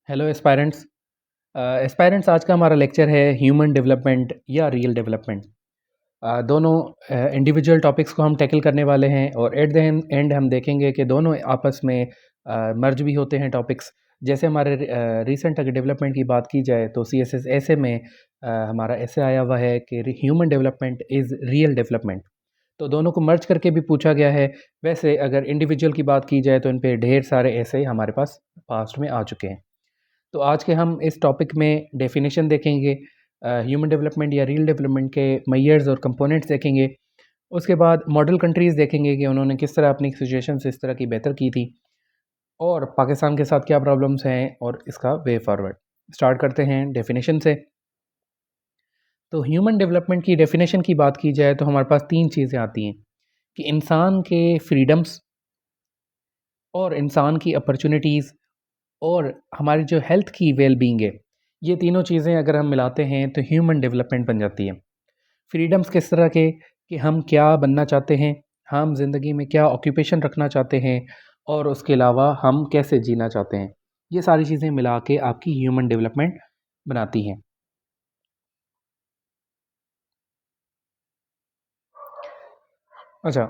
Hello aspirants. Aspirants आज का हमारा लेक्चर है ह्यूमन डेवलपमेंट या रियल डेवलपमेंट। दोनों इंडिविजुअल टॉपिक्स को हम टैकल करने वाले हैं और एट द एंड हम देखेंगे कि दोनों आपस में मर्ज भी होते हैं टॉपिक्स। जैसे हमारे रिसेंट अगर डेवलपमेंट की बात की जाए तो CSS ऐसे में हमारा ऐसे आया हुआ है कि human development is real development. तो दोनों को मर्ज करके भी पूछा गया है। वैसे अगर इंडिविजुअल की बात की जाए तो इन पे ढेर सारे ऐसे हमारे पास पास्ट में आ चुके हैं। तो आज के हम इस टॉपिक में डेफिनेशन देखेंगे, ह्यूमन डेवलपमेंट या रियल डेवलपमेंट के मेजर्स और कंपोनेंट्स देखेंगे। उसके बाद मॉडल कंट्रीज़ देखेंगे कि उन्होंने किस तरह अपनी सिचुएशन से इस तरह की बेहतर की थी और पाकिस्तान के साथ क्या प्रॉब्लम्स हैं और इसका वे फॉरवर्ड। स्टार्ट करते हैं डेफिनेशन से। तो ह्यूमन डेवलपमेंट की डेफिनेशन की बात की जाए तो हमारे पास तीन चीज़ें आती हैं कि इंसान के फ्रीडम्स और इंसान की अपॉर्चुनिटीज़ और हमारी जो हेल्थ की वेल बीइंग है, ये तीनों चीज़ें अगर हम मिलाते हैं तो ह्यूमन डेवलपमेंट बन जाती है। फ्रीडम्स किस तरह के कि हम क्या बनना चाहते हैं, हम ज़िंदगी में क्या ऑक्यूपेशन रखना चाहते हैं और उसके अलावा हम कैसे जीना चाहते हैं। ये सारी चीज़ें मिला के आपकी ह्यूमन डेवलपमेंट बनाती हैं। अच्छा,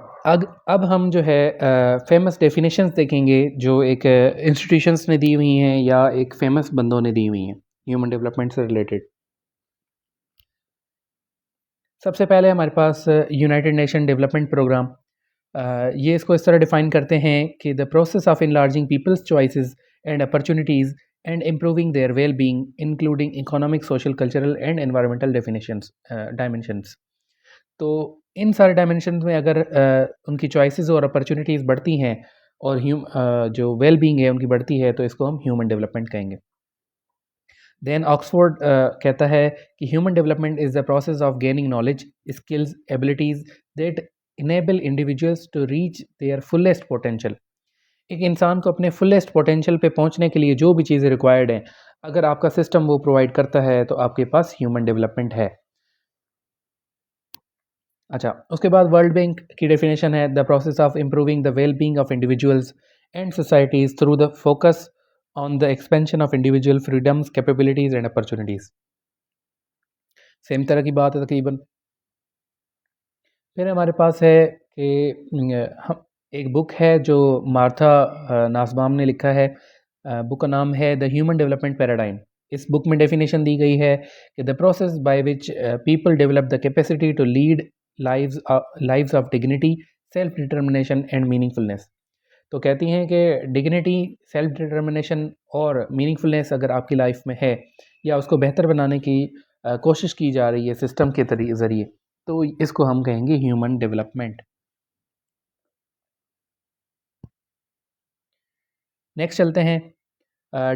अब हम जो है फेमस डेफिनेशंस देखेंगे जो एक इंस्टीट्यूशंस ने दी हुई हैं या एक फेमस बंदों ने दी हुई हैं ह्यूमन डेवलपमेंट से रिलेटेड। सबसे पहले हमारे पास यूनाइटेड नेशन डेवलपमेंट प्रोग्राम, ये इसको इस तरह डिफ़ाइन करते हैं कि the process of enlarging people's choices and opportunities and improving their well being including economic, social, cultural and environmental definitions dimensions. तो इन सारे डायमेंशंस में अगर उनकी चॉइसेस और अपॉर्चुनिटीज़ बढ़ती हैं और जो वेल बीइंग है उनकी बढ़ती है तो इसको हम ह्यूमन डेवलपमेंट कहेंगे। देन ऑक्सफोर्ड कहता है कि human development is the process of gaining knowledge, skills, abilities that enable individuals to reach their fullest potential. एक इंसान को अपने फुलेस्ट पोटेंशियल पे पहुंचने के लिए जो भी चीज़ें रिक्वायर्ड हैं, अगर आपका सिस्टम वो प्रोवाइड करता है तो आपके पास ह्यूमन डेवलपमेंट है। अच्छा, उसके बाद वर्ल्ड बैंक की डेफिनेशन है the process of improving the well being of individuals and societies through the focus on the expansion of individual freedoms, capabilities and opportunities. Same तरह की बात है तकरीबन। फिर हमारे पास है कि हम एक बुक है जो मार्था नासबाम ने लिखा है। बुक का नाम है द ह्यूमन डेवलपमेंट पैराडाइम। इस बुक में डेफिनेशन दी गई है कि the process by which people develop the capacity to lead lives of dignity, self determination and meaningfulness. तो कहती हैं कि डिग्निटी, सेल्फ डिटर्मिनेशन और मीनिंगफुलनेस अगर आपकी लाइफ में है या उसको बेहतर बनाने की कोशिश की जा रही है सिस्टम के ज़रिए, तो इसको हम कहेंगे ह्यूमन डेवलपमेंट। नेक्स्ट चलते हैं।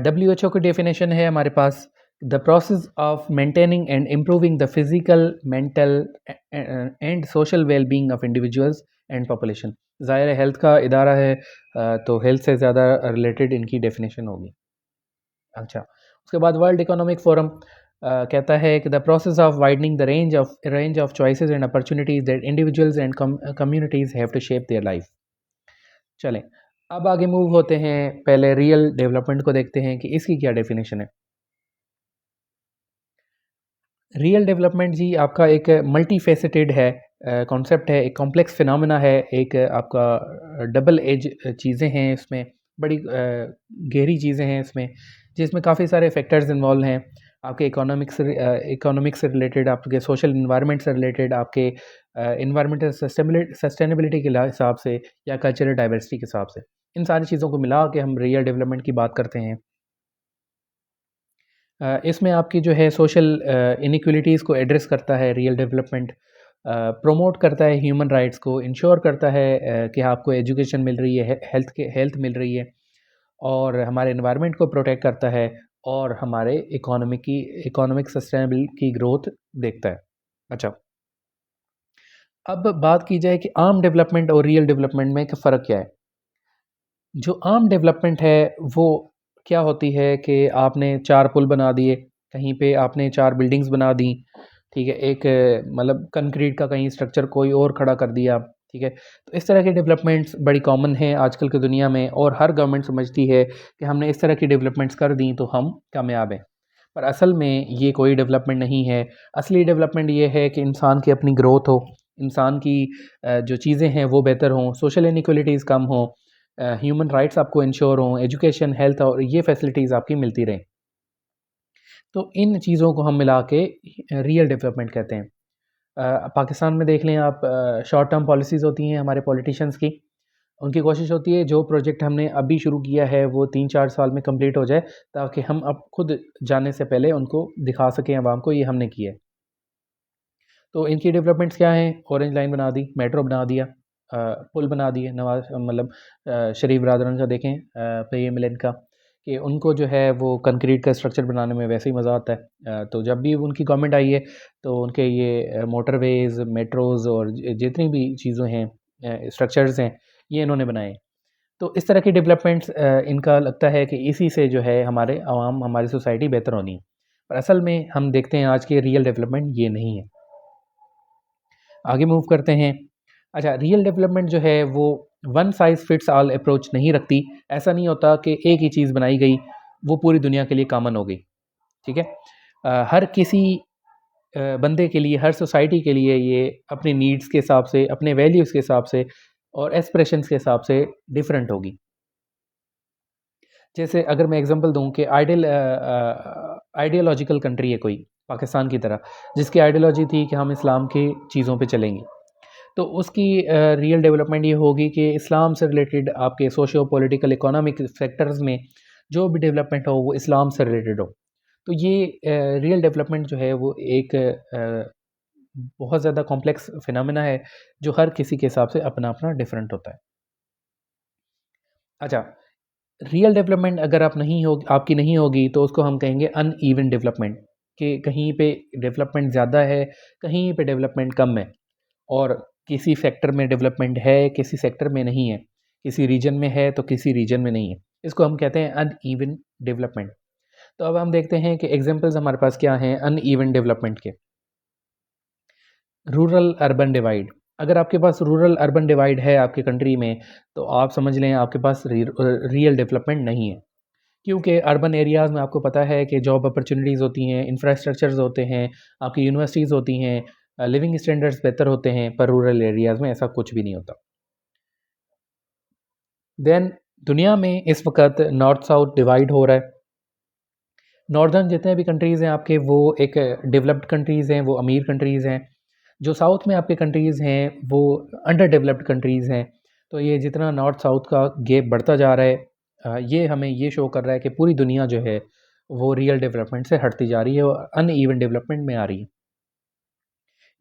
WHO की डेफिनेशन है हमारे पास the process of maintaining and improving the physical, mental and social well being of individuals and population. ज़ाहिर है हेल्थ का इदारा है, तो हेल्थ से ज़्यादा रिलेटेड इनकी डेफिनेशन होगी। अच्छा, उसके बाद वर्ल्ड इकोनॉमिक फोरम कहता है कि the process of widening the range of choices and opportunities that individuals and communities have to shape their life. चलें, अब आगे मूव होते हैं, पहले रियल डेवलपमेंट को देखते हैं कि इसकी क्या डेफिनेशन है। रियल डेवलपमेंट जी आपका एक मल्टी फेसेटेड है कॉन्सेप्ट है, एक कॉम्प्लेक्स फिनोमेना है, एक आपका डबल एज चीज़ें हैं इसमें, बड़ी गहरी चीज़ें हैं इसमें, जिसमें काफ़ी सारे फैक्टर्स इन्वॉल्व हैं। आपके इकोनॉमिक्स से रिलेटेड, आपके सोशल इन्वायरमेंट से रिलेटेड, आपके इन्वायरमेंटल सस्टेनेबिलिटी के हिसाब से या कल्चरल डाइवर्सिटी के हिसाब से, इन सारी चीज़ों को मिला के हम रियल डेवलपमेंट की बात करते हैं। इसमें आपकी जो है सोशल इनइक्वलिटीज़ को एड्रेस करता है रियल डेवलपमेंट, प्रमोट करता है ह्यूमन राइट्स को, इंश्योर करता है कि आपको एजुकेशन मिल रही है, हेल्थ मिल रही है, और हमारे एनवायरनमेंट को प्रोटेक्ट करता है और हमारे इकोनॉमिक सस्टेनेबल की ग्रोथ देखता है। अच्छा, अब बात की जाए कि आम डेवलपमेंट और रियल डेवलपमेंट में फ़र्क क्या है। जो आम डेवलपमेंट है वो क्या होती है कि आपने 4 पुल बना दिए, कहीं पे आपने 4 बिल्डिंग्स बना दी, ठीक है? एक मतलब कंक्रीट का कहीं स्ट्रक्चर कोई और खड़ा कर दिया, ठीक है? तो इस तरह के डेवलपमेंट्स बड़ी कॉमन हैं आजकल की दुनिया में और हर गवर्नमेंट समझती है कि हमने इस तरह की डेवलपमेंट्स कर दी तो हम कामयाब हैं। पर असल में ये कोई डेवलपमेंट नहीं है। असली डेवलपमेंट ये है कि इंसान की अपनी ग्रोथ हो, इंसान की जो चीज़ें हैं वो बेहतर हों, सोशल इनइक्वालिटीज़ कम हों, ह्यूमन राइट्स आपको इंश्योर हों, एजुकेशन, हेल्थ और ये फैसिलिटीज़ आपकी मिलती रहें। तो इन चीज़ों को हम मिला के रियल डेवलपमेंट कहते हैं। पाकिस्तान में देख लें आप, शॉर्ट टर्म पॉलिसीज़ होती हैं हमारे पॉलिटिशियंस की। उनकी कोशिश होती है जो प्रोजेक्ट हमने अभी शुरू किया है वो 3-4 साल में कंप्लीट हो जाए, ताकि हम अब खुद जाने से पहले उनको दिखा सकें आवाम को ये हमने किया है। तो इनकी डेवलपमेंट्स क्या हैं? ऑरेंज लाइन बना दी, मेट्रो बना दिया, पुल बना दिए, नवाज़ मतलब शरीफ ब्रादरन का देखें, पीएम का, कि उनको जो है वो कंक्रीट का स्ट्रक्चर बनाने में वैसे ही मज़ा आता है। तो जब भी उनकी गवर्नमेंट आई है तो उनके ये मोटरवेज़, मेट्रोज़ और जितनी भी चीज़ें हैं, स्ट्रक्चर्स हैं, ये इन्होंने बनाए हैं। तो इस तरह की डेवलपमेंट्स, इनका लगता है कि इसी से जो है हमारे अवाम, हमारी सोसाइटी बेहतर होनी है। पर असल में हम देखते हैं आज के रियल डेवलपमेंट ये नहीं है। आगे मूव करते हैं। अच्छा, रियल डेवलपमेंट जो है वो one size fits all approach नहीं रखती। ऐसा नहीं होता कि एक ही चीज़ बनाई गई, वो पूरी दुनिया के लिए कॉमन हो गई, ठीक है? हर किसी बंदे के लिए, हर सोसाइटी के लिए ये अपनी नीड्स के हिसाब से, अपने वैल्यूज़ के हिसाब से और एस्पिरेशंस के हिसाब से डिफरेंट होगी। जैसे अगर मैं एग्ज़ाम्पल दूँ कि आइडियोलॉजिकल कंट्री है कोई, पाकिस्तान की तरह, जिसकी आइडियोलॉजी थी कि हम इस्लाम की चीज़ों पे चलेंगे। तो उसकी रियल डेवलपमेंट ये होगी कि इस्लाम से रिलेटेड आपके सोशियो पॉलिटिकल इकोनॉमिक सेक्टर्स में जो भी डेवलपमेंट हो वो इस्लाम से रिलेटेड हो। तो ये रियल डेवलपमेंट जो है वो एक बहुत ज़्यादा कॉम्प्लेक्स फिनोमेना है जो हर किसी के हिसाब से अपना-अपना डिफरेंट होता है। अच्छा, रियल डेवलपमेंट अगर आपकी नहीं होगी तो उसको हम कहेंगे अनइवन डेवलपमेंट, कि कहीं पे डेवलपमेंट ज़्यादा है, कहीं पे डेवलपमेंट कम है और किसी सेक्टर में डेवलपमेंट है, किसी सेक्टर में नहीं है, किसी रीजन में है तो किसी रीजन में नहीं है। इसको हम कहते हैं अनइवन डेवलपमेंट। तो अब हम देखते हैं कि एग्जांपल्स हमारे पास क्या हैं अनइवन डेवलपमेंट के। Rural urban divide. अगर आपके पास रूरल अर्बन डिवाइड है आपकी कंट्री में, तो आप समझ लें आपके पास रियल डेवलपमेंट नहीं है। क्योंकि अर्बन एरियाज़ में आपको पता है कि जॉब अपॉर्चुनिटीज़ होती हैं, इंफ्रास्ट्रक्चर्स होते हैं, आपकी यूनिवर्सिटीज़ होती हैं, लिविंग स्टैंडर्ड्स बेहतर होते हैं, पर रूरल एरियाज़ में ऐसा कुछ भी नहीं होता। देन दुनिया में इस वक़्त नॉर्थ साउथ डिवाइड हो रहा है। नॉर्दर्न जितने भी कंट्रीज़ हैं आपके, वो एक डेवलप्ड कंट्रीज़ हैं, वो अमीर कंट्रीज़ हैं। जो साउथ में आपके कंट्रीज़ हैं वो अंडर डेवलप्ड कंट्रीज़ हैं। तो ये जितना नॉर्थ साउथ का गैप बढ़ता जा रहा है, ये हमें ये शो कर रहा है कि पूरी दुनिया जो है वो रियल डेवलपमेंट से हटती जा रही है और अनइवन डेवलपमेंट में आ रही है।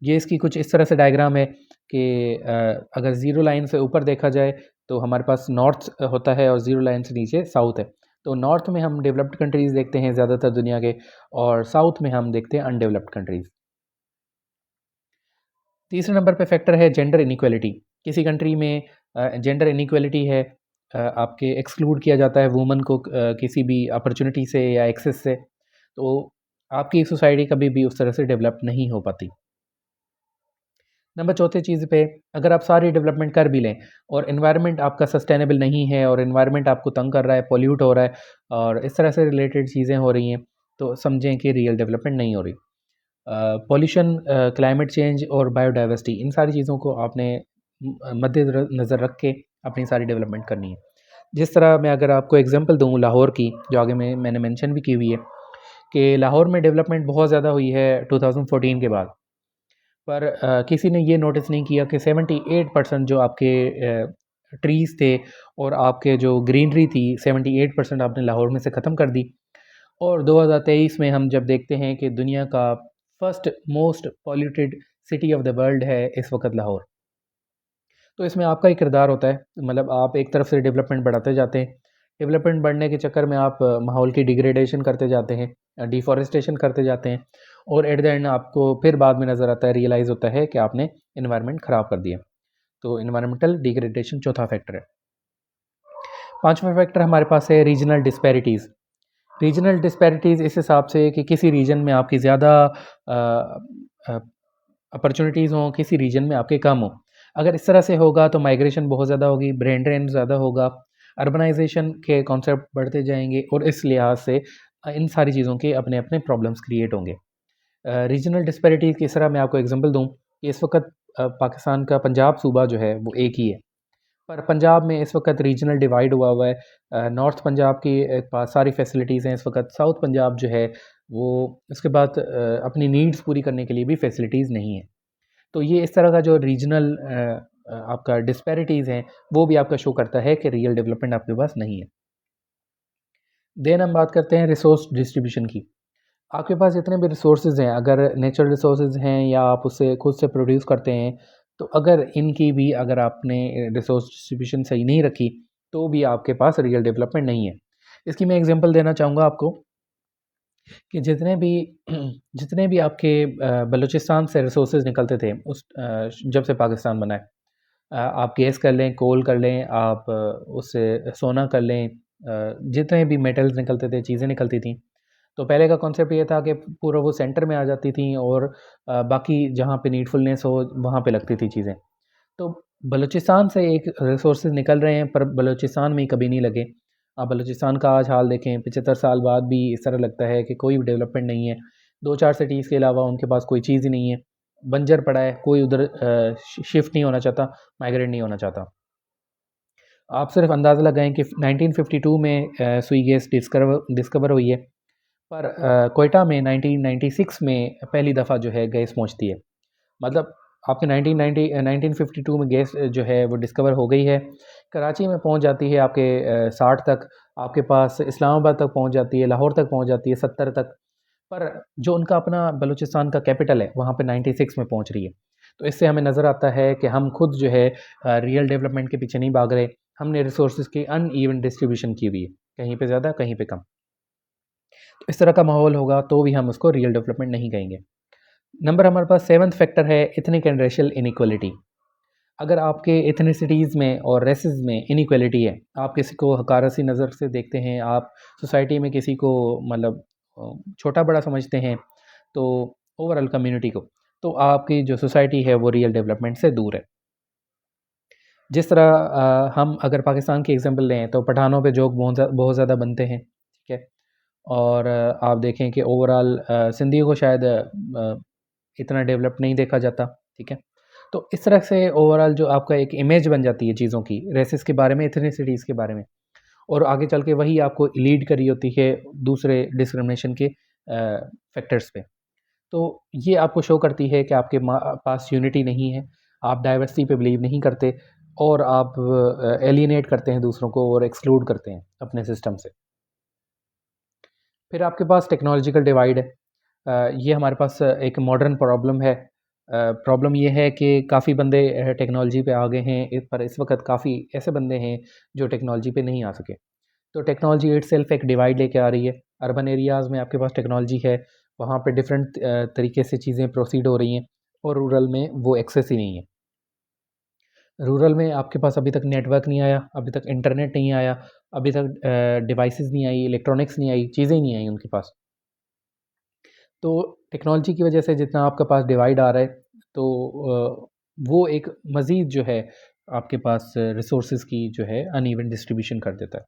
ये इसकी कुछ इस तरह से डायग्राम है कि अगर ज़ीरो लाइन से ऊपर देखा जाए तो हमारे पास नॉर्थ होता है और ज़ीरो लाइन से नीचे साउथ है। तो नॉर्थ में हम डेवलप्ड कंट्रीज़ देखते हैं ज़्यादातर दुनिया के, और साउथ में हम देखते हैं अनडेवलप्ड कंट्रीज़। तीसरे नंबर पे फैक्टर है जेंडर इनइक्वालिटी। किसी कंट्री में जेंडर इनइक्वालिटी है, आपके एक्सक्लूड किया जाता है वुमन को किसी भी अपॉर्चुनिटी से या एक्सेस से, तो आपकी सोसाइटी कभी भी उस तरह से डेवलप नहीं हो पाती। नंबर चौथे चीज़ पे, अगर आप सारी डेवलपमेंट कर भी लें और एनवायरनमेंट आपका सस्टेनेबल नहीं है और एनवायरनमेंट आपको तंग कर रहा है, पॉल्यूट हो रहा है और इस तरह से रिलेटेड चीज़ें हो रही हैं, तो समझें कि रियल डेवलपमेंट नहीं हो रही। पॉल्यूशन, क्लाइमेट चेंज और बायोडाइवर्सिटी, इन सारी चीज़ों को आपने मद्दे नज़र रख के अपनी सारी डेवलपमेंट करनी है। जिस तरह मैं अगर आपको एग्जांपल दूँ लाहौर की, जो आगे मैंने मेंशन भी की हुई है, कि लाहौर में डेवलपमेंट बहुत ज़्यादा हुई है 2014 के बाद। पर किसी ने ये नोटिस नहीं किया कि 78% जो आपके ट्रीज़ थे और आपके जो ग्रीनरी थी, 78% आपने लाहौर में से ख़त्म कर दी। और 2023 में हम जब देखते हैं कि दुनिया का first most polluted city of the world है इस वक्त लाहौर। तो इसमें आपका ही किरदार होता है, मतलब आप एक तरफ से डेवलपमेंट बढ़ाते जाते हैं, डेवलपमेंट बढ़ने के चक्कर में आप माहौल की डिग्रेडेशन करते जाते हैं, डिफॉरेस्टेशन करते जाते हैं, और एट द एंड आपको फिर बाद में नज़र आता है, रियलाइज़ होता है कि आपने इन्वायरमेंट ख़राब कर दिया। तो इन्वायरमेंटल डिग्रेडेशन चौथा फैक्टर है। पांचवा फैक्टर हमारे पास है रीजनल डिस्पैरिटीज़। रीजनल डिस्पैरिटीज़ इस हिसाब से कि किसी रीजन में आपकी ज़्यादा अपॉर्चुनिटीज़ हों, किसी रीजन में आपके कम हों। अगर इस तरह से होगा तो माइग्रेशन बहुत ज़्यादा होगी, ब्रेन ड्रेन ज़्यादा होगा, अर्बनाइजेशन के कॉन्सेप्ट बढ़ते जाएंगे और इस लिहाज से इन सारी चीज़ों के अपने अपने प्रॉब्लम्स क्रिएट होंगे। रीजनल डिस्पैरिटीज़ किस तरह, मैं आपको एग्जांपल दूं कि इस वक्त पाकिस्तान का पंजाब सूबा जो है वो एक ही है, पर पंजाब में इस वक्त रीजनल डिवाइड हुआ हुआ है। नॉर्थ पंजाब की पास सारी फैसिलिटीज़ हैं इस वक्त, साउथ पंजाब जो है वो उसके बाद अपनी नीड्स पूरी करने के लिए भी फैसिलिटीज़ नहीं है। तो ये इस तरह का जो रीजनल आपका डिस्पैरिटीज़ हैं वो भी आपका शो करता है कि रियल डेवलपमेंट आपके पास नहीं है। देन हम बात करते हैं रिसोर्स डिस्ट्रीब्यूशन की। आपके पास जितने भी रिसोर्सेज हैं, अगर नेचुरल रिसोर्सेज हैं या आप उससे खुद से प्रोड्यूस करते हैं, तो अगर इनकी भी अगर आपने रिसोर्स डिस्ट्रीब्यूशन सही नहीं रखी तो भी आपके पास रियल डेवलपमेंट नहीं है। इसकी मैं एग्जांपल देना चाहूँगा आपको कि जितने भी आपके बलूचिस्तान से रिसोर्सेज निकलते थे उस जब से पाकिस्तान बना है, आप गैस कर लें, कोल कर लें, आप उससे सोना कर लें, जितने भी मेटल्स निकलते थे, चीज़ें निकलती थी, तो पहले का कॉन्सेप्ट ये था कि पूरा वो सेंटर में आ जाती थी और बाकी जहाँ पे नीडफुलनेस हो वहाँ पे लगती थी चीज़ें। तो बलूचिस्तान से एक रिसोर्सेज निकल रहे हैं पर बलूचिस्तान में ही कभी नहीं लगे। आप बलूचिस्तान का आज हाल देखें, 75 साल बाद भी इस तरह लगता है कि कोई डेवलपमेंट नहीं है। 2-4 सिटीज़ के अलावा उनके पास कोई चीज़ ही नहीं है। बंजर पड़ा है, कोई उधर शिफ्ट नहीं होना चाहता, माइग्रेट नहीं होना चाहता। आप सिर्फ अंदाज़ा लगाएं कि 1952 में सुई गैस डिस्कवर हुई है, पर क्वेटा में 1996 में पहली दफ़ा जो है गैस पहुंचती है। मतलब आपके 1952 में गैस जो है वो डिस्कवर हो गई है, कराची में पहुंच जाती है आपके 60 तक, आपके पास इस्लामाबाद तक पहुंच जाती है, लाहौर तक पहुंच जाती है 70 तक, पर जो उनका अपना बलूचिस्तान का कैपिटल है वहाँ पे 96 में पहुंच रही है। तो इससे हमें नज़र आता है कि हम खुद जो है रियल डेवलपमेंट के पीछे नहीं भाग रहे, हमने रिसोर्स की अनइवन डिस्ट्रीब्यूशन की हुई है, कहीं पे ज़्यादा कहीं पे कम। तो इस तरह का माहौल होगा तो भी हम उसको रियल डेवलपमेंट नहीं कहेंगे। नंबर हमारे पास सेवन्थ फैक्टर है इथनिक एंड रेशियल इनइक्वलिटी। अगर आपके इथनिसिटीज़ में और रेसेस में इनइक्वलिटी है, आप किसी को हकारसी नज़र से देखते हैं, आप सोसाइटी में किसी को मतलब छोटा बड़ा समझते हैं, तो ओवरऑल कम्युनिटी को, तो आपकी जो सोसाइटी है वो रियल डेवलपमेंट से दूर है। जिस तरह हम अगर पाकिस्तान की एग्जांपल लें तो पठानों पे जोक बहुत ज़्यादा बनते हैं, ठीक है। और आप देखें कि ओवरऑल सिंधियों को शायद इतना डेवलप नहीं देखा जाता, ठीक है। तो इस तरह से ओवरऑल जो आपका एक इमेज बन जाती है चीज़ों की, रेसिस के बारे में, एथनिसिटीज़ के बारे में, और आगे चल के वही आपको लीड करी होती है दूसरे डिस्क्रिमिनेशन के फैक्टर्स पे। तो ये आपको शो करती है कि आपके पास यूनिटी नहीं है, आप डाइवर्सिटी पे बिलीव नहीं करते और आप एलियनेट करते हैं दूसरों को और एक्सक्लूड करते हैं अपने सिस्टम से। फिर आपके पास टेक्नोलॉजिकल डिवाइड है। ये हमारे पास एक मॉडर्न प्रॉब्लम है। प्रॉब्लम ये है कि काफ़ी बंदे टेक्नोलॉजी पे आ गए हैं, पर इस वक्त काफ़ी ऐसे बंदे हैं जो टेक्नोलॉजी पे नहीं आ सके। तो टेक्नोलॉजी इटसेल्फ एक डिवाइड लेके आ रही है। अर्बन एरियाज़ में आपके पास टेक्नोलॉजी है, वहाँ पे डिफरेंट तरीके से चीज़ें प्रोसीड हो रही हैं, और रूरल में वो एक्सेस ही नहीं है। रूरल में आपके पास अभी तक नेटवर्क नहीं आया, अभी तक इंटरनेट नहीं आया, अभी तक डिवाइसेस नहीं आई, इलेक्ट्रॉनिक्स नहीं आई, चीज़ें ही नहीं आई उनके पास। तो टेक्नोलॉजी की वजह से जितना आपके पास डिवाइड आ रहा है, तो वो एक मज़ीद जो है आपके पास रिसोर्सेज की जो है अनइवन डिस्ट्रीब्यूशन कर देता है।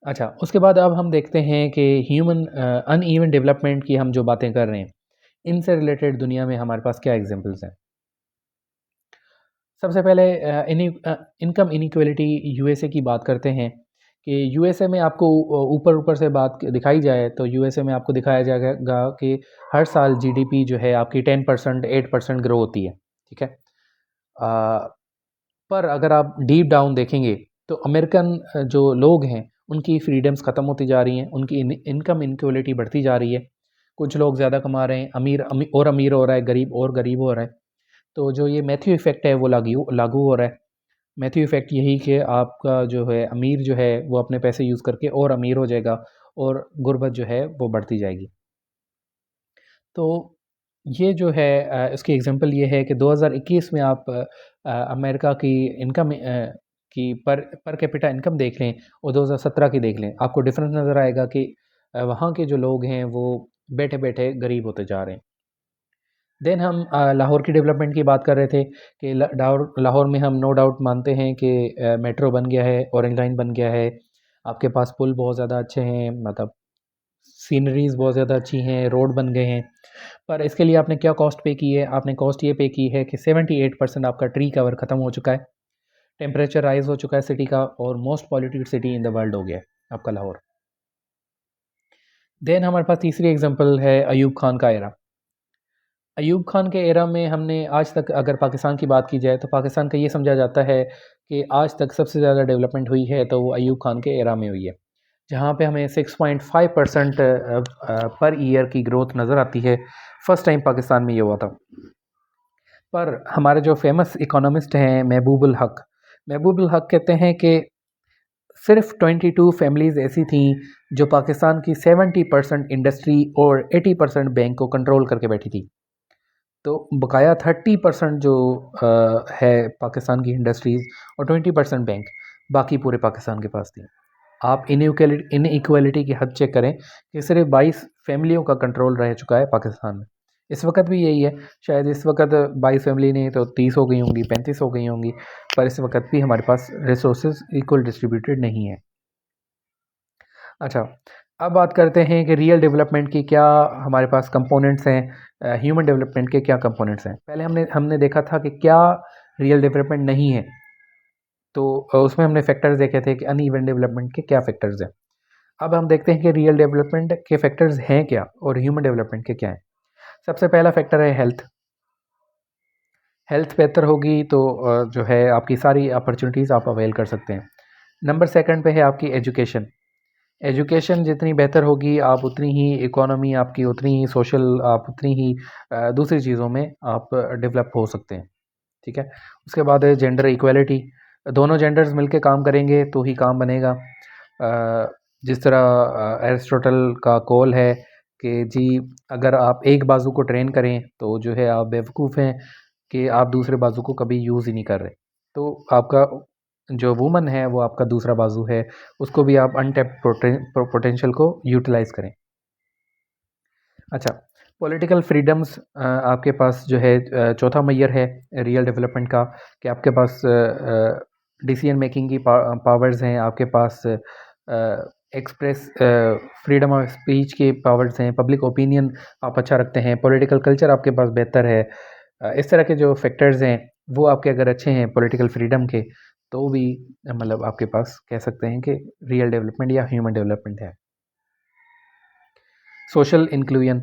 अच्छा, उसके बाद अब हम देखते हैं कि ह्यूमन अनइवन डेवलपमेंट की हम जो बातें कर रहे हैं, इनसे रिलेटेड दुनिया में हमारे पास क्या एग्जांपल्स हैं। सबसे पहले इनकम इनइक्वालिटी यूएसए की बात करते हैं कि यूएसए में आपको ऊपर ऊपर से बात दिखाई जाए तो यूएसए में आपको दिखाया जाएगा कि हर साल जीडीपी जो है आपकी 10% 8% ग्रो होती है, ठीक है। अ, पर अगर आप डीप डाउन देखेंगे तो अमेरिकन जो लोग हैं उनकी फ्रीडम्स ख़त्म होती जा रही हैं, उनकी इनकम इनक्वलिटी बढ़ती जा रही है। कुछ लोग ज़्यादा कमा रहे हैं, और अमीर हो रहा है, गरीब और गरीब हो रहा है। तो जो ये मैथ्यू इफ़ेक्ट है वो लागू लागू हो रहा है। मैथ्यू इफ़ेक्ट यही कि आपका जो है अमीर जो है वो अपने पैसे यूज़ करके और अमीर हो जाएगा, और गुर्बत जो है वो बढ़ती जाएगी। तो ये जो है इसकी एग्ज़ाम्पल ये है कि 2021 में आप अमेरिका की इनकम की पर कैपिटा इनकम देख लें और 2017 की देख लें, आपको डिफ़रेंस नज़र आएगा कि वहाँ के जो लोग हैं वो बैठे-बैठे गरीब होते जा रहे हैं। देन हम लाहौर की डेवलपमेंट की बात कर रहे थे कि लाहौर में हम नो डाउट मानते हैं कि मेट्रो बन गया है, ऑरेंज लाइन बन गया है, आपके पास पुल बहुत ज़्यादा अच्छे हैं, मतलब सीनरीज़ बहुत ज़्यादा अच्छी हैं, रोड बन गए हैं। पर इसके लिए आपने क्या कॉस्ट पे की है? आपने कॉस्ट ये पे की है कि 78% आपका ट्री कवर ख़त्म हो चुका है, टेम्परेचर राइज़ हो चुका है सिटी का, और most polluted city in the world हो गया है आपका लाहौर। देन हमारे पास तीसरी एग्जांपल है अयूब खान का एरा। अयूब खान के एरा में हमने आज तक, अगर पाकिस्तान की बात की जाए तो पाकिस्तान का ये समझा जाता है कि आज तक सबसे ज़्यादा डेवलपमेंट हुई है तो वो अयूब खान के एरा में हुई है, जहाँ पे हमें 6.5% पर ईयर की ग्रोथ नज़र आती है। फर्स्ट टाइम पाकिस्तान में ये हुआ था। पर हमारे जो फेमस इकोनॉमिस्ट हैं महबूबुल हक कहते हैं कि सिर्फ 22 फैमिलीज़ ऐसी थीं जो पाकिस्तान की 70% इंडस्ट्री और 80% बैंक को कंट्रोल करके बैठी थी। तो बकाया 30% जो है पाकिस्तान की इंडस्ट्रीज़ और 20% बैंक, बाकी पूरे पाकिस्तान के पास थी। आप इनइक्वालिटी की हद चेक करें कि सिर्फ 22 फैमिलियों का कंट्रोल रह चुका है पाकिस्तान में। इस वक्त भी यही है, शायद इस वक्त 22 फैमिली नहीं तो 30 हो गई होंगी, 35 हो गई होंगी, पर इस वक्त भी हमारे पास रिसोर्सेज इक्वल डिस्ट्रीब्यूटेड नहीं है। अच्छा, अब बात करते हैं कि रियल डेवलपमेंट की क्या हमारे पास कंपोनेंट्स हैं, ह्यूमन डेवलपमेंट के क्या कंपोनेंट्स हैं। पहले हमने देखा था कि क्या रियल डेवलपमेंट नहीं है, तो उसमें हमने फैक्टर्स देखे थे कि अनइवन डेवलपमेंट के क्या फैक्टर्स हैं। अब हम देखते हैं कि रियल डेवलपमेंट के फैक्टर्स हैं क्या और ह्यूमन डेवलपमेंट के क्या हैं। सबसे पहला फैक्टर है हेल्थ। हेल्थ बेहतर होगी तो जो है आपकी सारी अपॉर्चुनिटीज़ आप अवेल कर सकते हैं। नंबर सेकंड पे है आपकी एजुकेशन। एजुकेशन जितनी बेहतर होगी, आप उतनी ही इकोनॉमी आपकी, उतनी ही सोशल, आप उतनी ही दूसरी चीज़ों में आप डेवलप हो सकते हैं। ठीक है। उसके बाद है जेंडर इक्वलिटी। दोनों जेंडर्स मिलके काम करेंगे तो ही काम बनेगा। जिस तरह एरिस्टोटल का कॉल है कि जी, अगर आप एक बाजू को ट्रेन करें तो जो है आप बेवकूफ़ हैं कि आप दूसरे बाजू को कभी यूज़ ही नहीं कर रहे। तो आपका जो वुमन है वो आपका दूसरा बाजू है, उसको भी आप अनटैप्ड पोटेंशियल को यूटिलाइज़ करें। अच्छा, पॉलिटिकल फ्रीडम्स आपके पास जो है चौथा मेजर है रियल डेवलपमेंट का, कि आपके पास डिसीजन मेकिंग की पावर्स हैं, आपके पास एक्सप्रेस फ्रीडम ऑफ स्पीच के पावर्स हैं, पब्लिक ओपिनियन आप अच्छा रखते हैं, पॉलिटिकल कल्चर आपके पास बेहतर है। इस तरह के जो फैक्टर्स हैं वो आपके अगर अच्छे हैं पॉलिटिकल फ्रीडम के, तो भी मतलब आपके पास कह सकते हैं कि रियल डेवलपमेंट या ह्यूमन डेवलपमेंट है। सोशल इंक्लूजन,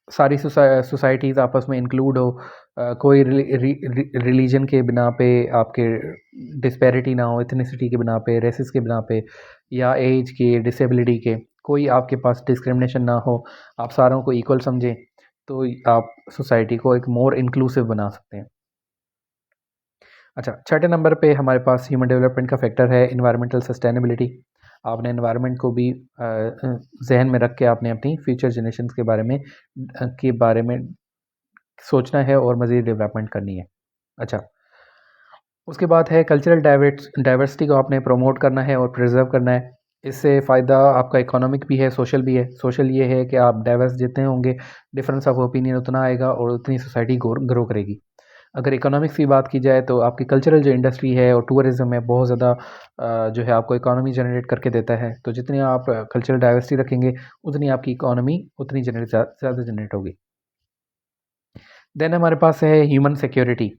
सारी सोसाइटीज़ आपस में इंक्लूड हो, कोई रिलीजन के बिना पे आपके डिस्पैरिटी ना हो, इथनिसिटी के बिना पे, रेसिस के बिना पे, या एज के, डिसेबिलिटी के, कोई आपके पास डिस्क्रिमिनेशन ना हो, आप सारों को इक्वल समझें, तो आप सोसाइटी को एक मोर इंक्लूसिव बना सकते हैं। अच्छा, छठे नंबर पे हमारे पास ह्यूमन डेवलपमेंट का फैक्टर है इन्वायरमेंटल सस्टेनेबिलिटी। आपने इन्वायरमेंट को भी जहन में रख के आपने अपनी फ्यूचर जनरेशन्स के बारे में सोचना है और मज़ीद डेवलपमेंट करनी है। अच्छा, उसके बाद है कल्चरल डाइवर्सिटी को आपने प्रमोट करना है और प्रिजर्व करना है। इससे फ़ायदा आपका इकोनॉमिक भी है, सोशल भी है। सोशल ये है कि आप डाइवर्स जितने होंगे, डिफरेंस ऑफ ओपिनियन उतना आएगा और उतनी सोसाइटी ग्रो करेगी। अगर इकोनॉमिक्स की बात की जाए तो आपकी कल्चरल जो इंडस्ट्री है और टूरिज़्म है, बहुत ज़्यादा जो है आपको इकोनॉमी जनरेट करके देता है। तो जितनी आप कल्चरल डाइवर्सिटी रखेंगे, उतनी आपकी इकोनॉमी उतनी ज़्यादा जनरेट होगी। देन हमारे पास है ह्यूमन सिक्योरिटी।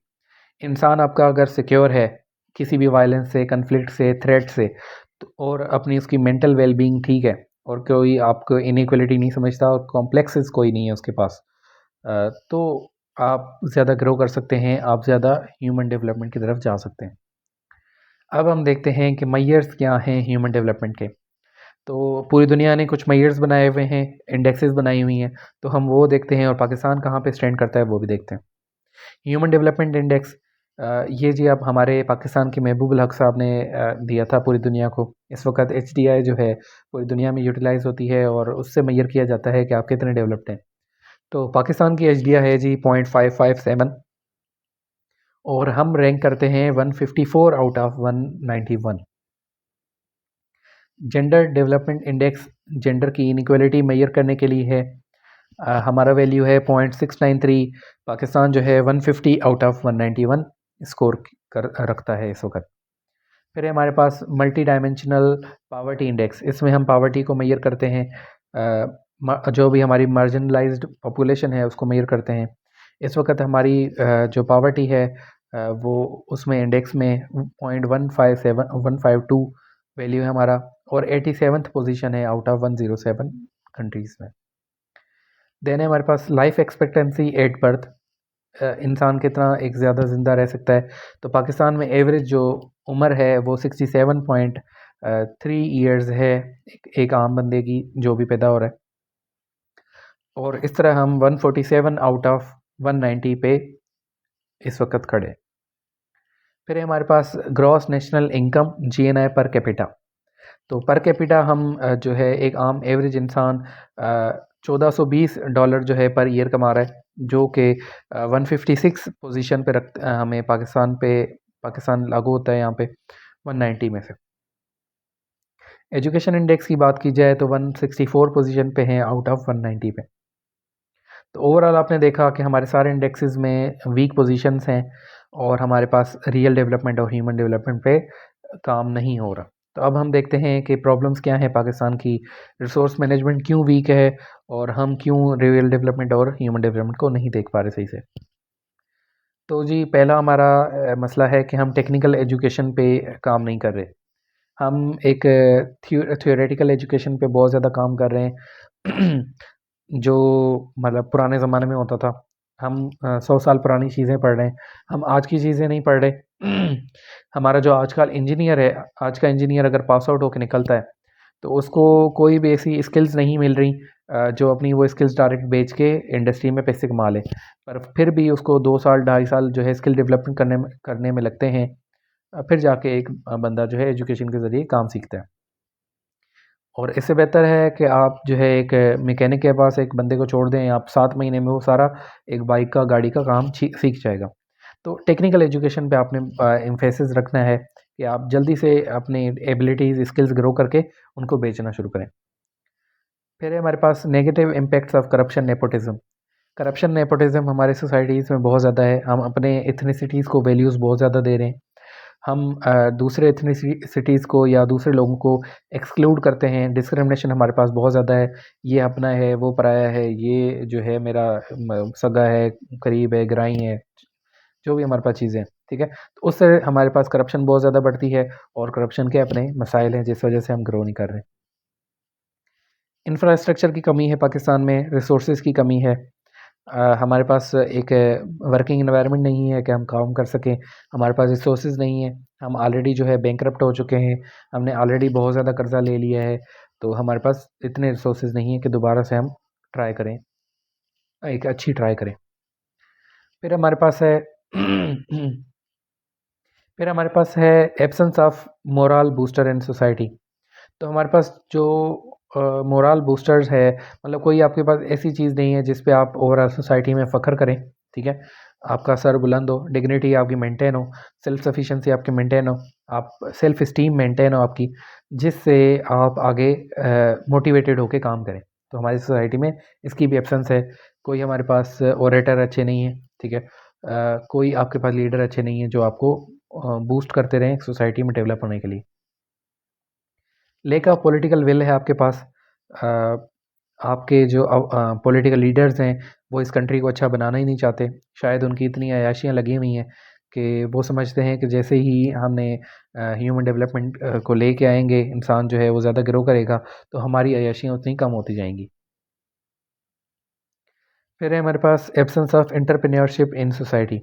इंसान आपका अगर सिक्योर है किसी भी वायलेंस से, कन्फ्लिक्ट से, थ्रेट से, तो और अपनी उसकी मेंटल वेलबींग ठीक है, और कोई आपको इनइक्वलिटी नहीं समझता और कॉम्प्लेक्सेस कोई नहीं है उसके पास, तो आप ज़्यादा ग्रो कर सकते हैं, आप ज़्यादा ह्यूमन डेवलपमेंट की तरफ जा सकते हैं। अब हम देखते हैं कि मेजर्स क्या हैं ह्यूमन डेवलपमेंट के। तो पूरी दुनिया ने कुछ मेजर्स बनाए हुए हैं, इंडेक्सेस बनाई हुई हैं, तो हम वो देखते हैं और पाकिस्तान कहाँ पे स्टैंड करता है वो भी देखते हैं। ह्यूमन डेवलपमेंट इंडेक्स, ये जी अब हमारे पाकिस्तान के महबूबुल हक साहब ने दिया था पूरी दुनिया को। इस वक्त HDI जो है पूरी दुनिया में यूटिलाइज़ होती है और उससे मेजर किया जाता है कि आप कितने डेवलप्ड हैं। तो पाकिस्तान की HDI है जी 0.557, और हम रैंक करते हैं 154 out of 191। Gender development index gender की इनइक्वालिटी मेजर करने के लिए है। हमारा वैल्यू है 0.693। पाकिस्तान जो है 150 आउट ऑफ 191 स्कोर कर रखता है इस वक्त। फिर है हमारे पास मल्टी डायमेंशनल पावर्टी इंडेक्स। इसमें हम पावर्टी को मेजर करते हैं, जो भी हमारी मार्जिनलाइज्ड पॉपुलेशन है उसको मेजर करते हैं। इस वक्त हमारी जो पावर्टी है वो उसमें इंडेक्स में 0.152 वैल्यू है हमारा, और 87th पोजीशन है आउट ऑफ 107 कंट्रीज़ में। देन है हमारे पास लाइफ एक्सपेक्टेंसी एट बर्थ, इंसान कितना एक ज़्यादा ज़िंदा रह सकता है। तो पाकिस्तान में एवरेज जो उम्र है वो 67.3 ईयर्स है एक आम बंदे की जो भी पैदा हो रहा है, और इस तरह हम 147 आउट ऑफ 190 पे इस वक्त खड़े। फिर है हमारे पास gross national income GNI per capita. तो पर कैपिटा हम जो है एक आम एवरेज इंसान $1420 जो है पर ईयर कमा रहा है, जो कि 156 पोजीशन पे हमें पाकिस्तान लागू होता है यहाँ पे 190 में से। एजुकेशन इंडेक्स की बात की जाए तो 164 पोजीशन पे हैं आउट ऑफ 190 पे। तो ओवरऑल आपने देखा कि हमारे सारे इंडेक्सेस में वीक पोजीशंस हैं और हमारे पास रियल डेवलपमेंट और ह्यूमन डेवलपमेंट पे काम नहीं हो रहा। तो अब हम देखते हैं कि प्रॉब्लम्स क्या हैं पाकिस्तान की, रिसोर्स मैनेजमेंट क्यों वीक है, और हम क्यों रियल डेवलपमेंट और ह्यूमन डेवलपमेंट को नहीं देख पा रहे सही से। तो जी पहला हमारा मसला है कि हम टेक्निकल एजुकेशन पे काम नहीं कर रहे। हम एक थियोरेटिकल एजुकेशन पे बहुत ज़्यादा काम कर रहे हैं जो मतलब पुराने ज़माने में होता था। हम 100 साल पुरानी चीज़ें पढ़ रहे हैं, हम आज की चीज़ें नहीं पढ़ रहे। हमारा जो आजकल इंजीनियर है, आज का इंजीनियर अगर पास आउट होकर निकलता है तो उसको कोई भी ऐसी स्किल्स नहीं मिल रही जो अपनी वो स्किल्स डायरेक्ट बेच के इंडस्ट्री में पैसे कमा ले। पर फिर भी उसको 2 साल 2.5 साल जो है स्किल डेवलपमेंट करने में लगते हैं, फिर जाके एक बंदा जो है एजुकेशन के ज़रिए काम सीखता है। और इससे बेहतर है कि आप जो है एक मैकेनिक के पास एक बंदे को छोड़ दें, आप 7 महीने में वो सारा एक बाइक का गाड़ी का काम सीख जाएगा। तो टेक्निकल एजुकेशन पे आपने एम्फेसिस रखना है कि आप जल्दी से अपनी एबिलिटीज़ स्किल्स ग्रो करके उनको बेचना शुरू करें। फिर है हमारे पास negative impacts of corruption nepotism. Corruption nepotism हमारे सोसाइटीज़ में बहुत ज़्यादा है। हम अपने एथनिसिटीज़ को वैल्यूज़ बहुत ज़्यादा दे रहे हैं। हम दूसरे एथनिसिटीज़ को या दूसरे लोगों को एक्सक्लूड करते हैं। डिस्क्रिमिनेशन हमारे पास बहुत ज़्यादा है, ये अपना है वो पराया है, ये जो है मेरा सगा है, करीब है, ग्राई है, जो भी हमारे पास चीज़ें हैं, ठीक है। तो उससे हमारे पास करप्शन बहुत ज़्यादा बढ़ती है, और करप्शन के अपने मसाइल हैं जिस वजह से हम ग्रो नहीं कर रहे। इंफ्रास्ट्रक्चर की कमी है पाकिस्तान में, रिसोर्सेज की कमी है। हमारे पास एक वर्किंग एनवायरनमेंट नहीं है कि हम काम कर सकें। हमारे पास रिसोर्सेज नहीं है, हम ऑलरेडी जो है बैंकरप्ट हो चुके हैं, हमने ऑलरेडी बहुत ज़्यादा कर्जा ले लिया है। तो हमारे पास इतने रिसोर्सेज नहीं है कि दोबारा से हम ट्राई करें, एक अच्छी ट्राई करें। फिर हमारे पास है फिर हमारे पास है absence of moral booster in society. तो हमारे पास जो मोरल बूस्टर्स है, मतलब कोई आपके पास ऐसी चीज़ नहीं है जिस पे आप ओवरऑल सोसाइटी में फ़ख्र करें, ठीक है। आपका सर बुलंद हो, डिग्निटी आपकी मेंटेन हो, सेल्फ सफिशिएंसी आपकी मेंटेन हो, आप सेल्फ इस्टीम मेंटेन हो आपकी, जिससे आप आगे मोटिवेटेड होकर काम करें। तो हमारी सोसाइटी में इसकी भी एब्सेंस है। कोई हमारे पास ओरेटर अच्छे नहीं है, ठीक है। कोई आपके पास लीडर अच्छे नहीं है जो आपको बूस्ट करते रहें सोसाइटी में डेवलप होने के लिए। लेक ऑफ पॉलिटिकल विल है आपके पास। अ, आपके जो पॉलिटिकल लीडर्स हैं वो इस कंट्री को अच्छा बनाना ही नहीं चाहते। शायद उनकी इतनी अयाशियाँ लगी हुई हैं कि वो समझते हैं कि जैसे ही हमने ह्यूमन डेवलपमेंट को लेके आएंगे, इंसान जो है वो ज़्यादा ग्रो करेगा, तो हमारी अयाशियाँ उतनी कम होती जाएंगी। फिर है हमारे पास absence of entrepreneurship in society.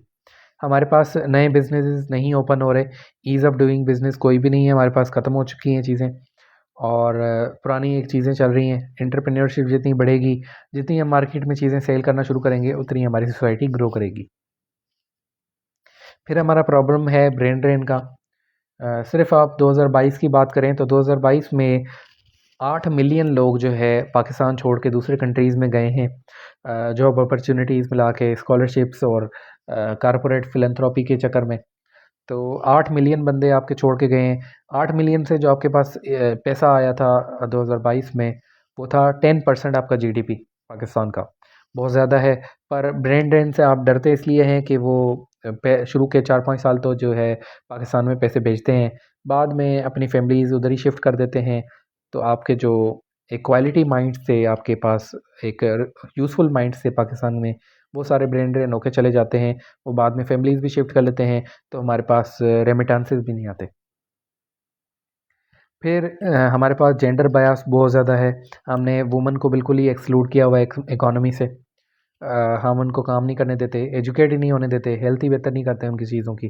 हमारे पास नए बिजनेसेस नहीं ओपन हो रहे, ईज़ ऑफ डूइंग बिजनेस कोई भी नहीं है हमारे पास, ख़त्म हो चुकी हैं चीज़ें, और पुरानी एक चीज़ें चल रही हैं। एंटरप्रेन्योरशिप जितनी बढ़ेगी, जितनी हम मार्केट में चीज़ें सेल करना शुरू करेंगे, उतनी हमारी सोसाइटी ग्रो करेगी। फिर हमारा प्रॉब्लम है ब्रेन ड्रेन का। सिर्फ आप 2022 की बात करें तो 2022 में 8 मिलियन लोग जो है पाकिस्तान छोड़ के दूसरे कंट्रीज़ में गए हैं, जॉब अपॉर्चुनिटीज़ मिला के, स्कॉलरशिप्स और कारपोरेट फिलंथ्रॉपी के चक्कर में। तो 8 मिलियन बंदे आपके छोड़ के गए हैं। 8 मिलियन से जो आपके पास पैसा आया था 2022 में, वो था 10% आपका जीडीपी पाकिस्तान का। बहुत ज़्यादा है। पर ब्रेन ड्रेन से आप डरते इसलिए हैं कि वो शुरू के 4-5 साल तो जो है पाकिस्तान में पैसे भेजते हैं, बाद में अपनी फैमिलीज़ उधर ही शिफ्ट कर देते हैं। तो आपके जो एक क्वालिटी माइंड से आपके पास एक यूज़फुल माइंड से पाकिस्तान में वो सारे ब्रेन ड्रेन होके चले जाते हैं। वो बाद में फैमिलीज़ भी शिफ्ट कर लेते हैं, तो हमारे पास रेमिटेंसेस भी नहीं आते। फिर हमारे पास जेंडर बायस बहुत ज़्यादा है। हमने वुमन को बिल्कुल ही एक्सक्लूड किया हुआ है इकोनॉमी से। हम उनको काम नहीं करने देते, एजुकेट ही नहीं होने देते, हेल्थ ही बेहतर नहीं करते उनकी चीज़ों की।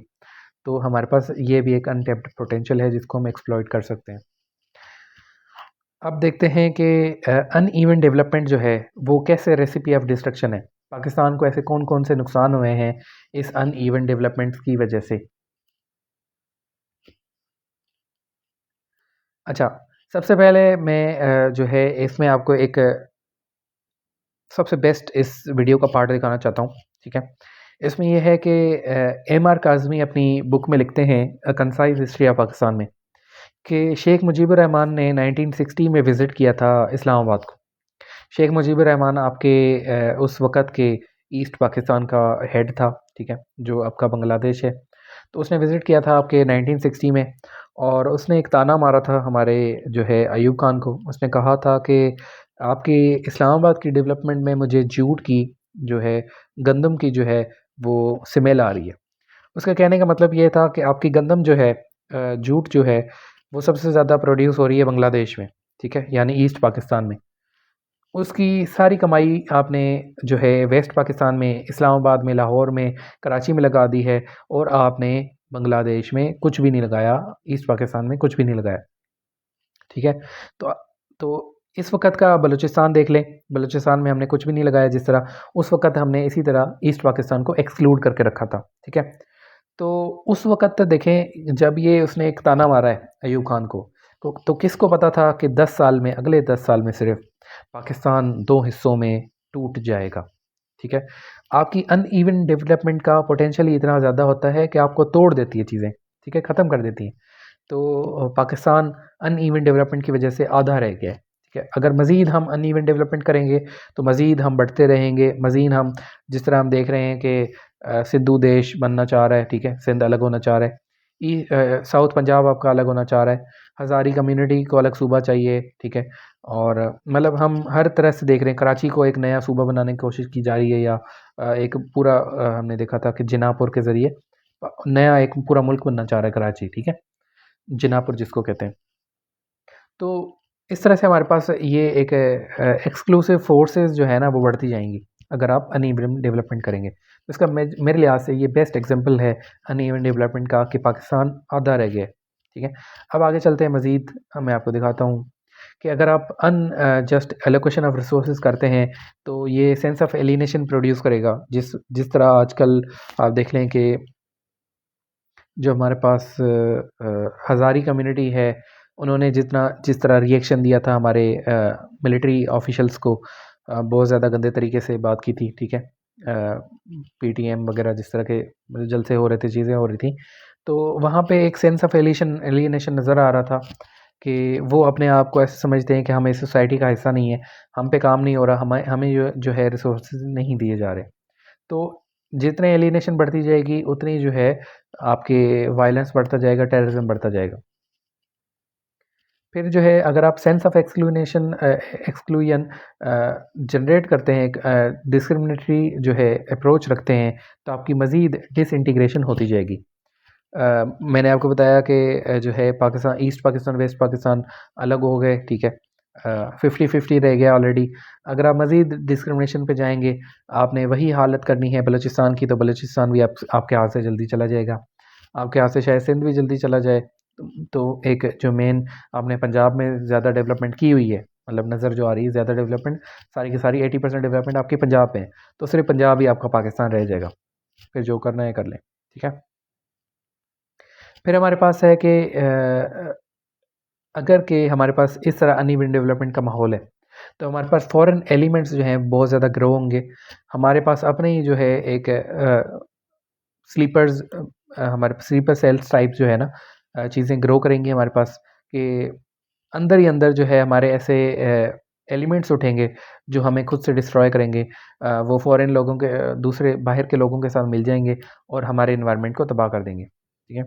तो हमारे पास ये भी एक अनटैप्ड पोटेंशियल है जिसको हम एक्सप्लॉइट कर सकते हैं। अब देखते हैं कि अनइवन डेवलपमेंट जो है वो कैसे रेसिपी ऑफ डिस्ट्रक्शन है। पाकिस्तान को ऐसे कौन-कौन से नुकसान हुए हैं इस अनइवन डेवलपमेंट्स की वजह से। अच्छा, सबसे पहले मैं जो है इसमें आपको एक सबसे बेस्ट इस वीडियो का पार्ट दिखाना चाहता हूँ, ठीक है? इसमें ये है कि एम आर काज़मी अपनी बुक में लिखते हैं अ कंसाइज़ हिस्ट्री ऑफ पाकिस्तान में कि शेख मुजीबुर रहमान ने 1960 में विज़िट किया था इस्लामाबाद को। शेख मुजीबुर रहमान आपके उस वक़्त के ईस्ट पाकिस्तान का हेड था, ठीक है? जो आपका बांग्लादेश है। तो उसने विज़िट किया था आपके 1960 में और उसने एक ताना मारा था हमारे जो है अयूब खान को। उसने कहा था कि आपकी इस्लामाबाद की डेवलपमेंट में मुझे जूट की जो है गंदम की जो है वो स्मेल आ रही है। उसका कहने का मतलब ये था कि आपकी गंदम जो है जूट जो है वो सबसे ज़्यादा प्रोड्यूस हो रही है बांग्लादेश में, ठीक है? यानी ईस्ट पाकिस्तान में। उसकी सारी कमाई आपने जो है वेस्ट पाकिस्तान में, इस्लामाबाद में, लाहौर में, कराची में लगा दी है और आपने बांग्लादेश में कुछ भी नहीं लगाया, ईस्ट पाकिस्तान में कुछ भी नहीं लगाया, ठीक है? तो इस वक़्त का बलूचिस्तान देख लें, बलूचिस्तान में हमने कुछ भी नहीं लगाया जिस तरह, उस वक़्त हमने इसी तरह ईस्ट पाकिस्तान को एक्सक्लूड करके रखा था, ठीक है? तो उस वक़्त देखें जब ये उसने एक ताना मारा है अयूब खान को, तो किसको पता था कि 10 साल में अगले 10 साल में सिर्फ़ पाकिस्तान 2 हिस्सों में टूट जाएगा, ठीक है? आपकी अनइवन डेवलपमेंट का पोटेंशियल ही इतना ज़्यादा होता है कि आपको तोड़ देती है चीज़ें, ठीक है? ख़त्म कर देती हैं। तो पाकिस्तान अनइवन डेवलपमेंट की वजह से आधा रह गया है, ठीक है? अगर मज़ीद हम अनइवन डेवलपमेंट करेंगे, तो मज़ीद हम बढ़ते रहेंगे, मज़ीद हम जिस तरह हम देख रहे हैं कि सिंधु देश बनना चाह रहा है, ठीक है? सिंध अलग होना चाह रहा है। साउथ पंजाब आपका अलग होना चाह रहा है। हज़ारी कम्युनिटी को अलग सूबा चाहिए, ठीक है? और मतलब हम हर तरह से देख रहे हैं, कराची को एक नया सूबा बनाने की कोशिश की जा रही है या एक पूरा हमने देखा था कि जिनापुर के ज़रिए नया एक पूरा मुल्क बनना चाह रहा है कराची, ठीक है? जिनापुर जिसको कहते हैं। तो इस तरह से हमारे पास ये एक एक्सक्लूसिव फोर्सेस जो है ना वो बढ़ती जाएँगी, अगर आप अनइवन डेवलपमेंट करेंगे। तो इसका मेरे लिहाज़ से ये बेस्ट एग्ज़ाम्पल है अनइवन डेवलपमेंट का कि पाकिस्तान आधा रह गया है, ठीक है? अब आगे चलते हैं मज़ीद मैं आपको दिखाता हूँ कि अगर आप जस्ट एलोकेशन ऑफ रिसोर्सेज़ करते हैं, तो ये सेंस ऑफ एलिनेशन प्रोड्यूस करेगा। जिस जिस तरह आजकल आप देख लें कि जो हमारे पास हज़ारी कम्युनिटी है, उन्होंने जिस तरह रिएक्शन दिया था हमारे मिलिट्री ऑफ़िशियल्स को बहुत ज़्यादा गंदे तरीके से बात की थी, ठीक है? पीटीएम वगैरह जिस तरह के जलसे हो रहे थे, चीज़ें हो रही थी। तो वहाँ पे एक सेंस ऑफ एलियनेशन नज़र आ रहा था कि वो अपने आप को ऐसे समझते हैं कि हम इस सोसाइटी का हिस्सा नहीं है, हम पे काम नहीं हो रहा, हमें हमें जो है रिसोर्सेज़ नहीं दिए जा रहे। तो जितने एलिनेशन बढ़ती जाएगी उतनी जो है आपके वायलेंस बढ़ता जाएगा, टेररिज्म बढ़ता जाएगा। फिर जो है अगर आप सेंस ऑफ एक्सक्लूजन जनरेट करते हैं, एक डिस्क्रिमिनेटरी जो है अप्रोच रखते हैं, तो आपकी मज़ीद डिसइंटीग्रेशन होती जाएगी। मैंने आपको बताया कि जो है पाकिस्तान ईस्ट पाकिस्तान, वेस्ट पाकिस्तान अलग हो गए, ठीक है? 50-50 रह गया ऑलरेडी। अगर आप मज़ीद डिस्क्रिमिनेशन पे जाएँगे, आपने वही हालत करनी है बलूचिस्तान की, तो बलूचिस्तान भी आपके हाथ से जल्दी चला जाएगा। आपके हाथ से शायद सिंध भी जल्दी चला जाए। तो एक जो मेन आपने पंजाब में ज़्यादा डेवलपमेंट की हुई है, मतलब नज़र जो आ रही है ज़्यादा डेवलपमेंट, सारी की सारी 80% डेवलपमेंट आपकी पंजाब में है, तो सिर्फ़ पंजाब ही आपका पाकिस्तान रह जाएगा। फिर जो करना है कर लें, ठीक है? फिर हमारे पास है कि अगर कि हमारे पास इस तरह अनइवन डेवलपमेंट का माहौल है, तो हमारे पास फॉरेन एलिमेंट्स जो हैं बहुत ज़्यादा ग्रो होंगे। हमारे पास अपने ही जो है एक स्लीपर्स हमारे स्लीपर सेल्स टाइप जो है ना चीज़ें ग्रो करेंगी हमारे पास कि अंदर ही अंदर जो है हमारे ऐसे एलिमेंट्स उठेंगे जो हमें खुद से डिस्ट्रॉय करेंगे, वो फॉरेन लोगों के दूसरे बाहर के लोगों के साथ मिल जाएंगे और हमारे इन्वायरमेंट को तबाह कर देंगे। ठीक है।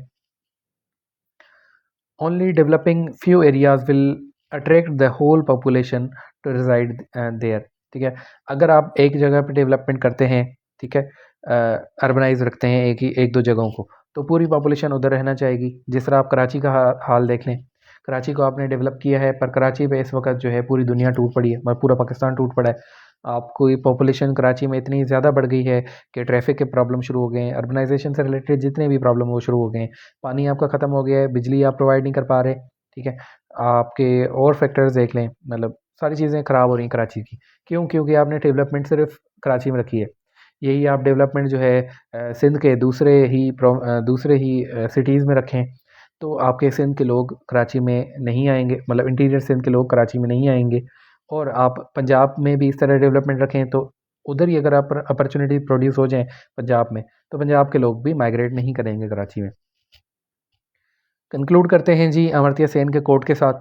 Only developing few areas will attract the whole population to reside there. ठीक है। अगर आप एक जगह पे डेवलपमेंट करते हैं, ठीक है, अर्बनाइज रखते हैं एक दो जगहों को, तो पूरी पॉपुलेशन उधर रहना चाहेगी। जिस तरह आप कराची का हाल देख लें, कराची को आपने डेवलप किया है, पर कराची पे इस वक्त जो है पूरी दुनिया टूट पड़ी है, मतलब पूरा पाकिस्तान टूट पड़ा है। आपको ये पॉपुलेशन कराची में इतनी ज़्यादा बढ़ गई है कि ट्रैफिक के प्रॉब्लम शुरू हो गए हैं, अर्बनाइजेशन से रिलेटेड जितने भी प्रॉब्लम वो शुरू हो गए हैं, पानी आपका ख़त्म हो गया है, बिजली आप प्रोवाइड नहीं कर पा रहे। ठीक है। आपके और फैक्टर्स देख लें, मतलब सारी चीज़ें ख़राब हो रही हैं कराची की। क्यों? क्योंकि आपने डेवलपमेंट सिर्फ कराची में रखी है। यही आप डेवलपमेंट जो है सिंध के दूसरे ही सिटीज़ में रखें, तो आपके सिंध के लोग कराची में नहीं आएंगे, मतलब इंटीरियर सिंध के लोग कराची में नहीं आएंगे। और आप पंजाब में भी इस तरह डेवलपमेंट रखें, तो उधर ही अगर आप अपॉर्चुनिटी प्रोड्यूस हो जाए पंजाब में, तो पंजाब के लोग भी माइग्रेट नहीं करेंगे कराची में। कंक्लूड करते हैं जी अमर्त्य सेन के कोट के साथ,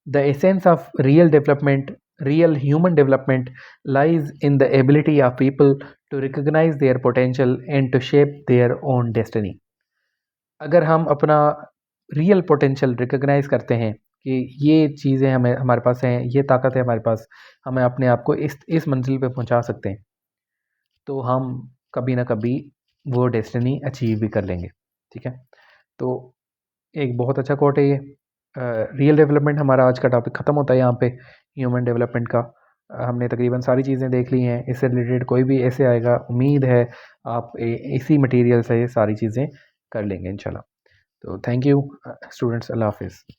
the essence of real development, real human development lies in the ability of people to recognise their potential and to shape their own destiny. अगर हम अपना रियल पोटेंशियल रिकग्नाइज करते हैं कि ये चीज़ें हमें हमारे पास हैं, ये ताकत है हमारे पास, हमें अपने आप को इस मंजिल पे पहुंचा सकते हैं, तो हम कभी ना कभी वो डेस्टिनी अचीव भी कर लेंगे। ठीक है। तो एक बहुत अच्छा कोट है ये। रियल डेवलपमेंट हमारा आज का टॉपिक ख़त्म होता है यहाँ पे, ह्यूमन डेवलपमेंट का। हमने तकरीबन सारी चीज़ें देख ली हैं। इससे रिलेटेड कोई भी ऐसे आएगा, उम्मीद है आप इसी मटेरियल से सारी चीज़ें कर लेंगे इंशाल्लाह। तो थैंक यू स्टूडेंट्स, अल्लाह हाफिज़।